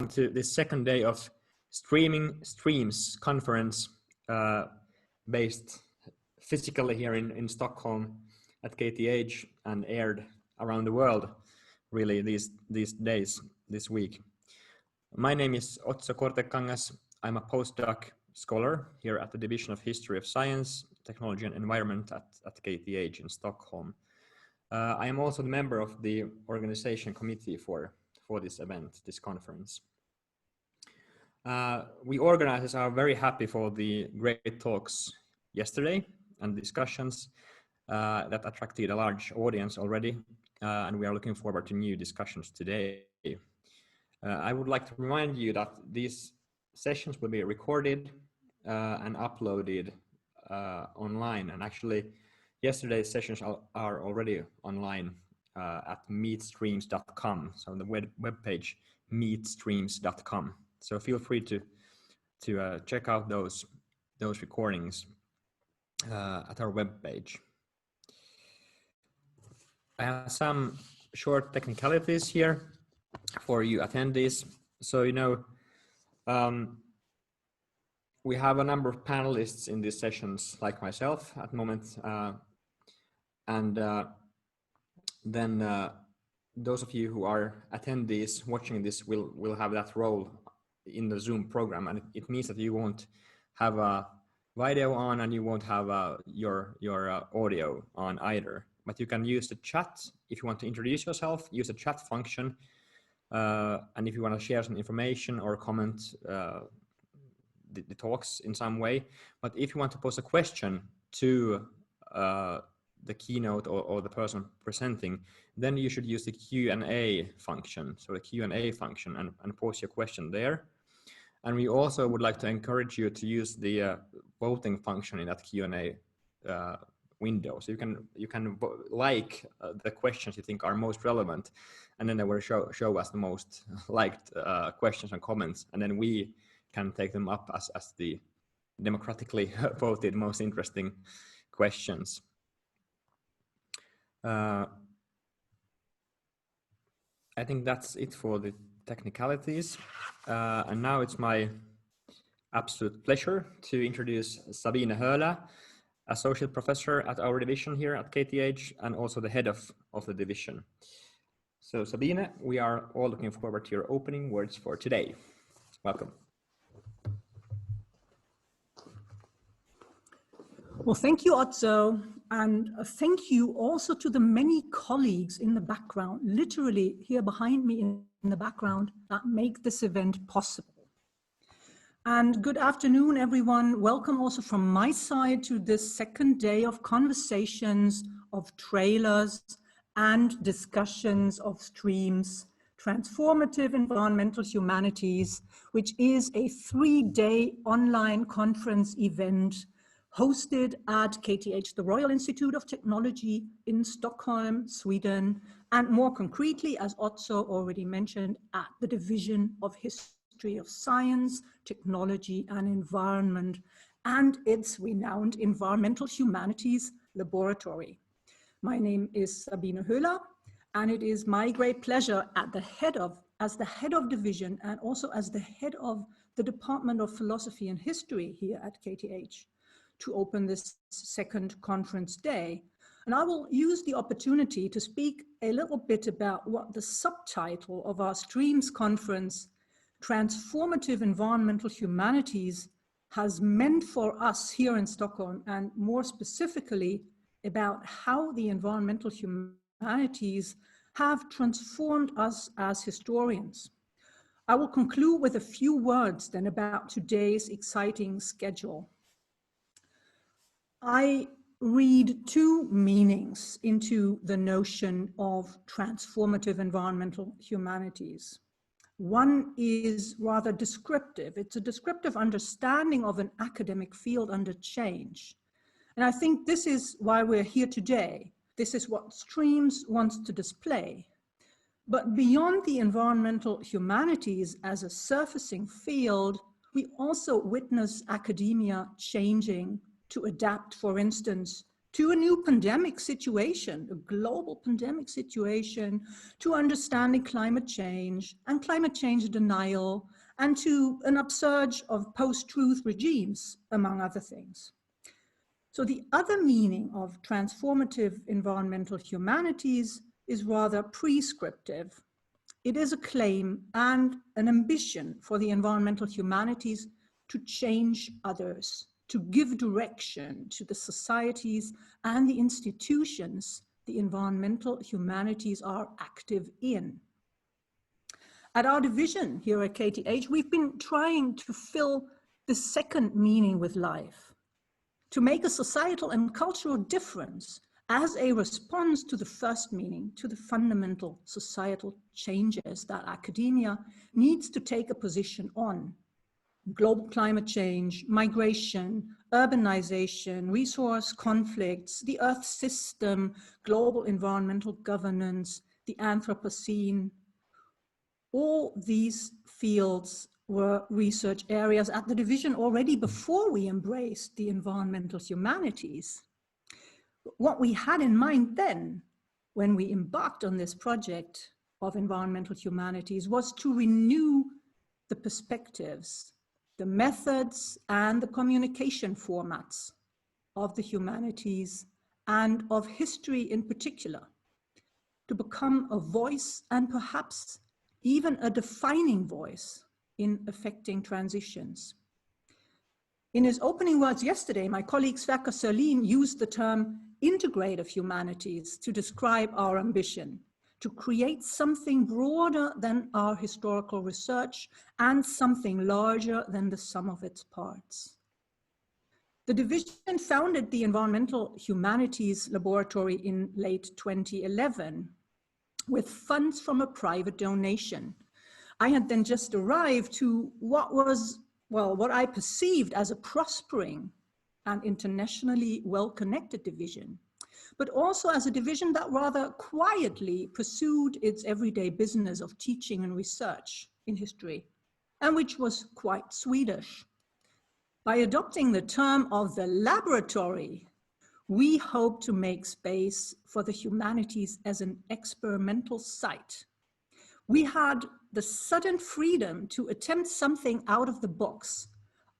to this second day of Streams conference based physically here in Stockholm at KTH and aired around the world really these days, this week. My name is Otso Kortekangas. I'm a postdoc scholar here at the Division of History of Science, Technology and Environment at KTH in Stockholm. I am also the member of the organization committee for this event, this conference. We organizers are very happy for the great talks yesterday and discussions that attracted a large audience already, and we are looking forward to new discussions today. I would like to remind you that these sessions will be recorded and uploaded online, and actually yesterday's sessions are already online at meetstreams.com, so on the web page meetstreams.com. So feel free to check out those recordings at our web page. I have some short technicalities here for you attendees. So we have a number of panelists in these sessions, like myself at the moment, and then those of you who are attendees watching this will have that role in the Zoom program, and it means that you won't have a video on and you won't have your audio on either. But you can use the chat if you want to introduce yourself. Use the chat function, and if you want to share some information or comment the talks in some way. But if you want to pose a question to the keynote or the person presenting, then you should use the Q&A function. So the Q&A function and pose your question there. And we also would like to encourage you to use the voting function in that Q&A window. So you can like the questions you think are most relevant, and then they will show us the most liked questions and comments, and then we can take them up as the democratically voted most interesting questions. I think that's it for the technicalities. And now it's my absolute pleasure to introduce Sabine Höhler, Associate Professor at our division here at KTH, and also the head of the division. So Sabine, we are all looking forward to your opening words for today. Welcome. Well, thank you, Otso, and thank you also to the many colleagues in the background, literally here behind me in the background, that make this event possible. And good afternoon, everyone. Welcome also from my side to this second day of conversations, of trailers, and discussions of Streams, Transformative Environmental Humanities, which is a 3-day online conference event hosted at KTH, the Royal Institute of Technology in Stockholm, Sweden, and more concretely, as Otso already mentioned, at the Division of History of Science, Technology and Environment, and its renowned Environmental Humanities Laboratory. My name is Sabine Höhler, and it is my great pleasure as the head of division and also as the head of the Department of Philosophy and History here at KTH to open this second conference day. And I will use the opportunity to speak a little bit about what the subtitle of our Streams conference, Transformative Environmental Humanities, has meant for us here in Stockholm, and more specifically about how the environmental humanities have transformed us as historians. I will conclude with a few words then about today's exciting schedule. I read two meanings into the notion of transformative environmental humanities. One is rather descriptive. It's a descriptive understanding of an academic field under change. And I think this is why we're here today. This is what Streams wants to display. But beyond the environmental humanities as a surfacing field, we also witness academia changing to adapt, for instance, to a new pandemic situation, a global pandemic situation, to understanding climate change and climate change denial, and to an upsurge of post-truth regimes, among other things. So the other meaning of transformative environmental humanities is rather prescriptive. It is a claim and an ambition for the environmental humanities to change others, to give direction to the societies and the institutions the environmental humanities are active in. At our division here at KTH, we've been trying to fill the second meaning with life, to make a societal and cultural difference as a response to the first meaning, to the fundamental societal changes that academia needs to take a position on. Global climate change, migration, urbanization, resource conflicts, the Earth system, global environmental governance, the Anthropocene. All these fields were research areas at the division already before we embraced the environmental humanities. What we had in mind then, when we embarked on this project of environmental humanities, was to renew the perspectives, the methods, and the communication formats of the humanities and of history in particular, to become a voice and perhaps even a defining voice in affecting transitions. In his opening words yesterday, my colleague Sverker Sörlin used the term integrative humanities to describe our ambition, to create something broader than our historical research and something larger than the sum of its parts. The division founded the Environmental Humanities Laboratory in late 2011 with funds from a private donation. I had then just arrived to what was, well, what I perceived as a prospering and internationally well-connected division, but also as a division that rather quietly pursued its everyday business of teaching and research in history, and which was quite Swedish. By adopting the term of the laboratory, we hope to make space for the humanities as an experimental site. We had the sudden freedom to attempt something out of the box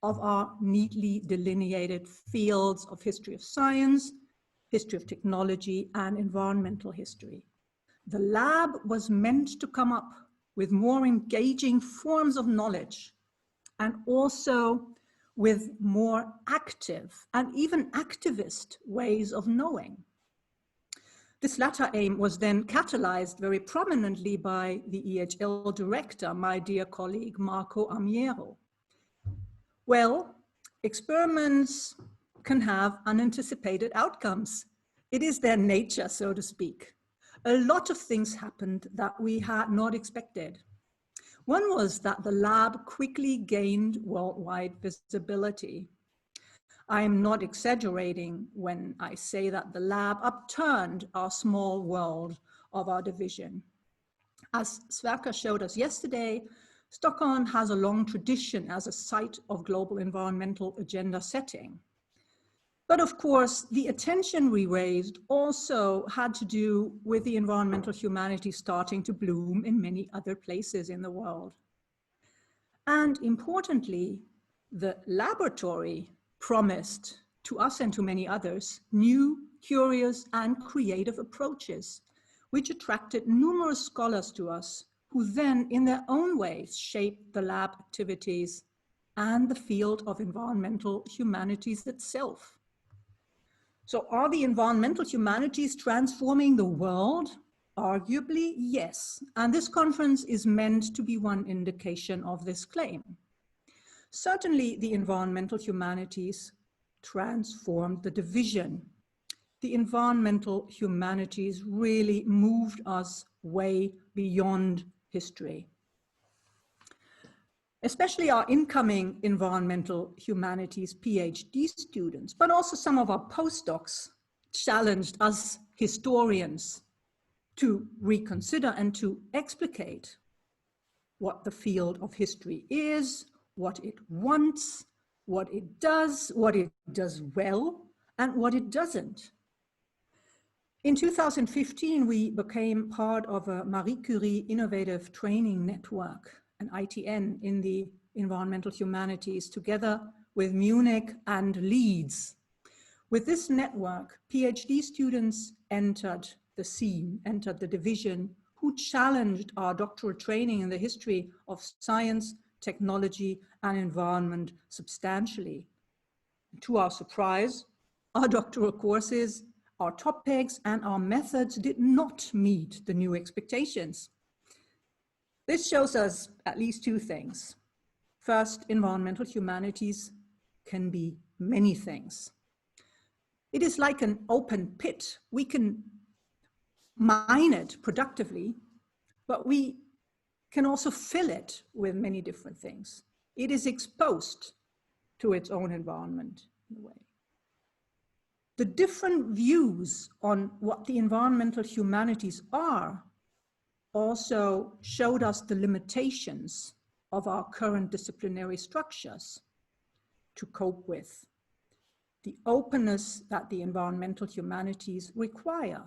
of our neatly delineated fields of history of science, history of technology, and environmental history. The lab was meant to come up with more engaging forms of knowledge and also with more active and even activist ways of knowing. This latter aim was then catalyzed very prominently by the EHL director, my dear colleague Marco Amiero. Well, experiments can have unanticipated outcomes. It is their nature, so to speak. A lot of things happened that we had not expected. One was that the lab quickly gained worldwide visibility. I am not exaggerating when I say that the lab upturned our small world of our division. As Sverker showed us yesterday, Stockholm has a long tradition as a site of global environmental agenda setting. But of course, the attention we raised also had to do with the environmental humanities starting to bloom in many other places in the world. And importantly, the laboratory promised to us and to many others new, curious, and creative approaches, which attracted numerous scholars to us, who then in their own ways shaped the lab activities and the field of environmental humanities itself. So are the environmental humanities transforming the world? Arguably, yes. And this conference is meant to be one indication of this claim. Certainly, the environmental humanities transformed the division. The environmental humanities really moved us way beyond history. Especially our incoming environmental humanities PhD students, but also some of our postdocs challenged us historians to reconsider and to explicate what the field of history is, what it wants, what it does well, and what it doesn't. In 2015, we became part of a Marie Curie Innovative Training Network, an ITN, in the environmental humanities, together with Munich and Leeds. With this network, PhD students entered the scene, entered the division, who challenged our doctoral training in the history of science, technology, and environment substantially. To our surprise, our doctoral courses, our topics, and our methods did not meet the new expectations. This shows us at least two things. First, environmental humanities can be many things. It is like an open pit. We can mine it productively, but we can also fill it with many different things. It is exposed to its own environment in a way. The different views on what the environmental humanities are also showed us the limitations of our current disciplinary structures to cope with the openness that the environmental humanities require.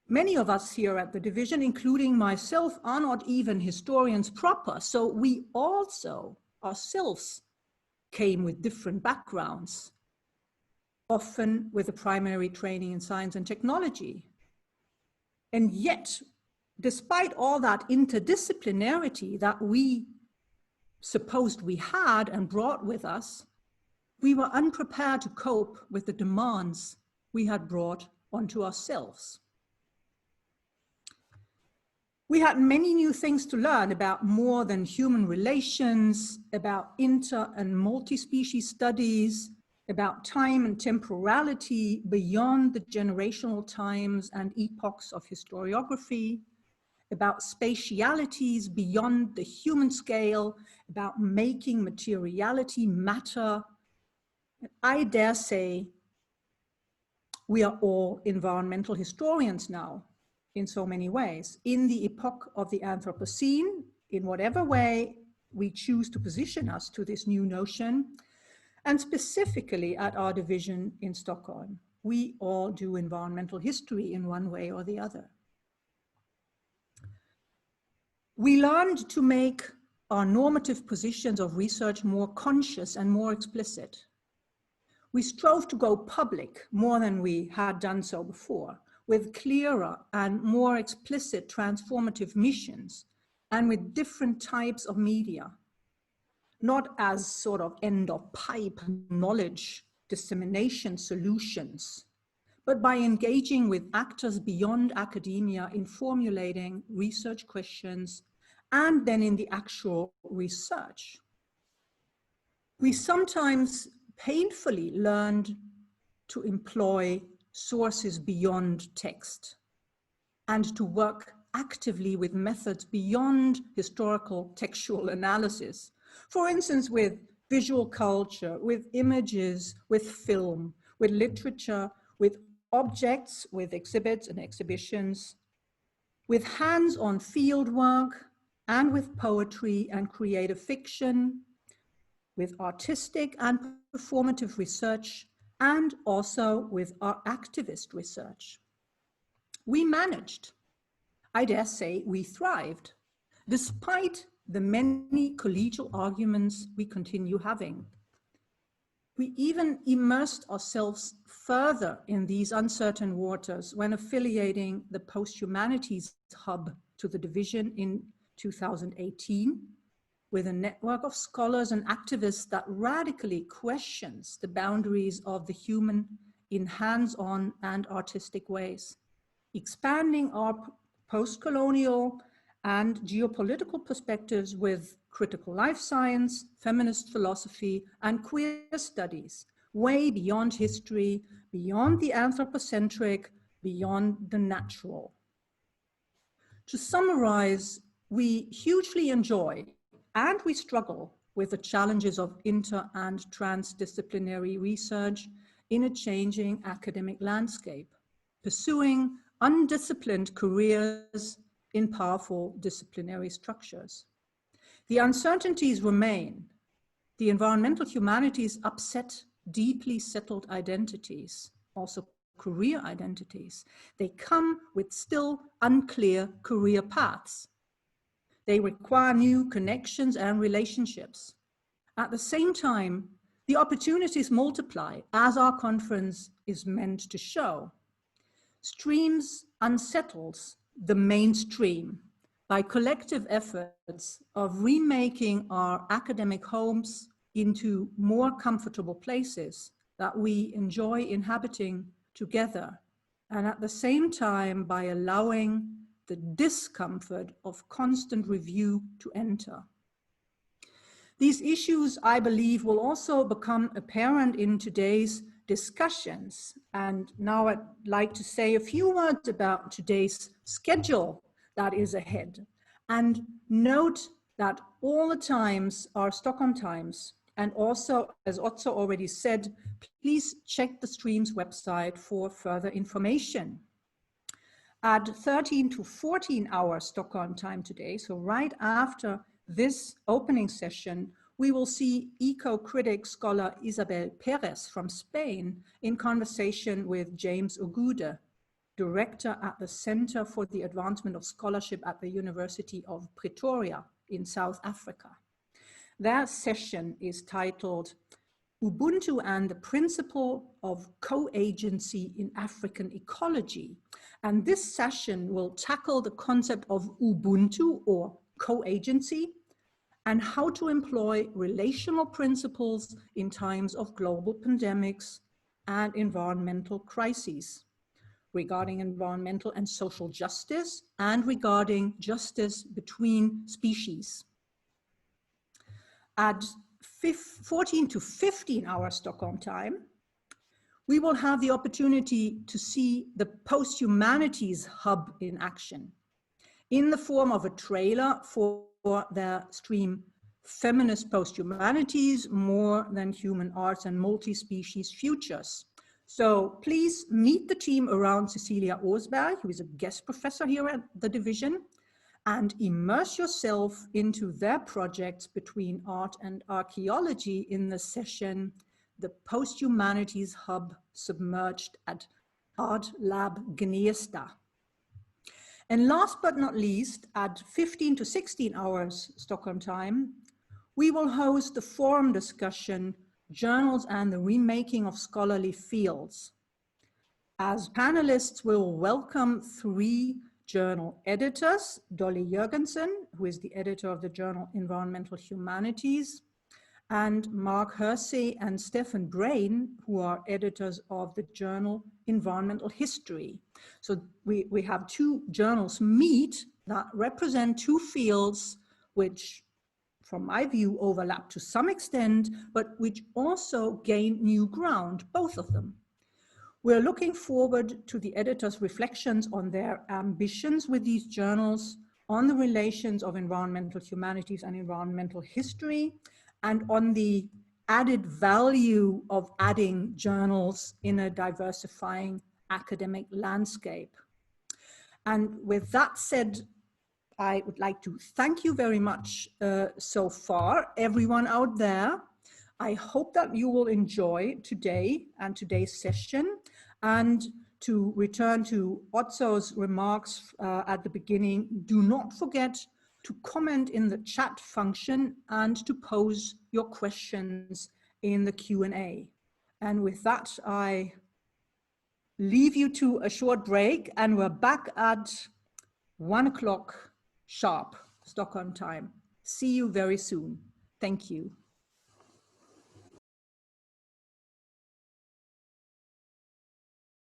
Many of us here at the division, including myself, are not even historians proper, so we also ourselves came with different backgrounds, often with a primary training in science and technology. And yet, despite all that interdisciplinarity that we supposed we had and brought with us, we were unprepared to cope with the demands we had brought onto ourselves. We had many new things to learn about more than human relations, about inter and multi-species studies, about time and temporality beyond the generational times and epochs of historiography, about spatialities beyond the human scale, about making materiality matter. I dare say we are all environmental historians now in so many ways. In the epoch of the Anthropocene, in whatever way we choose to position us to this new notion, and specifically at our division in Stockholm, we all do environmental history in one way or the other. We learned to make our normative positions of research more conscious and more explicit. We strove to go public more than we had done so before, with clearer and more explicit transformative missions and with different types of media, not as sort of end of pipe knowledge dissemination solutions, but by engaging with actors beyond academia in formulating research questions and then in the actual research. We sometimes painfully learned to employ sources beyond text and to work actively with methods beyond historical textual analysis. For instance, with visual culture, with images, with film, with literature, with objects, with exhibits and exhibitions, with hands-on field work, and with poetry and creative fiction, with artistic and performative research, and also with our activist research. We managed, I dare say we thrived, despite the many collegial arguments we continue having. We even immersed ourselves further in these uncertain waters when affiliating the Post-Humanities Hub to the division in 2018, with a network of scholars and activists that radically questions the boundaries of the human in hands-on and artistic ways, expanding our post-colonial and geopolitical perspectives with critical life science, feminist philosophy, and queer studies, way beyond history, beyond the anthropocentric, beyond the natural. To summarize, we hugely enjoy and we struggle with the challenges of inter- and transdisciplinary research in a changing academic landscape, pursuing undisciplined careers in powerful disciplinary structures. The uncertainties remain. The environmental humanities upset deeply settled identities, also career identities. They come with still unclear career paths. They require new connections and relationships. At the same time, the opportunities multiply, as our conference is meant to show. Streams unsettles the mainstream by collective efforts of remaking our academic homes into more comfortable places that we enjoy inhabiting together, and at the same time by allowing the discomfort of constant review to enter. These issues, I believe, will also become apparent in today's discussions. And now I'd like to say a few words about today's schedule that is ahead. And note that all the times are Stockholm times. And also, as Otso already said, please check the stream's website for further information. At 13 to 14 hours Stockholm time today, so right after this opening session, we will see eco-critic scholar Isabel Perez from Spain in conversation with James Ogude, director at the Center for the Advancement of Scholarship at the University of Pretoria in South Africa. Their session is titled Ubuntu and the Principle of Co-Agency in African Ecology. And this session will tackle the concept of Ubuntu or co-agency and how to employ relational principles in times of global pandemics and environmental crises, regarding environmental and social justice and regarding justice between species. At 14 to 15 hours Stockholm time, we will have the opportunity to see the Post-Humanities Hub in action in the form of a trailer for their stream Feminist Post-Humanities, More Than Human Arts and Multi-Species Futures. So please meet the team around Cecilia Osberg, who is a guest professor here at the division, and immerse yourself into their projects between art and archaeology in the session, The Post-Humanities Hub Submerged at Art Lab Gnesta. And last but not least, at 15 to 16 hours Stockholm time, we will host the forum discussion, Journals and the Remaking of Scholarly Fields. As panelists, we will welcome 3 journal editors, Dolly Jørgensen, who is the editor of the journal Environmental Humanities, and Mark Hersey and Stefan Brain, who are editors of the journal Environmental History. So we have 2 journals meet that represent 2 fields which, from my view, overlap to some extent, but which also gain new ground, both of them. We're looking forward to the editors' reflections on their ambitions with these journals, on the relations of environmental humanities and environmental history, and on the added value of adding journals in a diversifying academic landscape. And with that said, I would like to thank you very much so far, everyone out there. I hope that you will enjoy today and today's session. And to return to Otso's remarks at the beginning, do not forget to comment in the chat function and to pose your questions in the Q&A. And with that, I leave you to a short break, and we're back at 1 o'clock sharp Stockholm time. See you very soon. Thank you.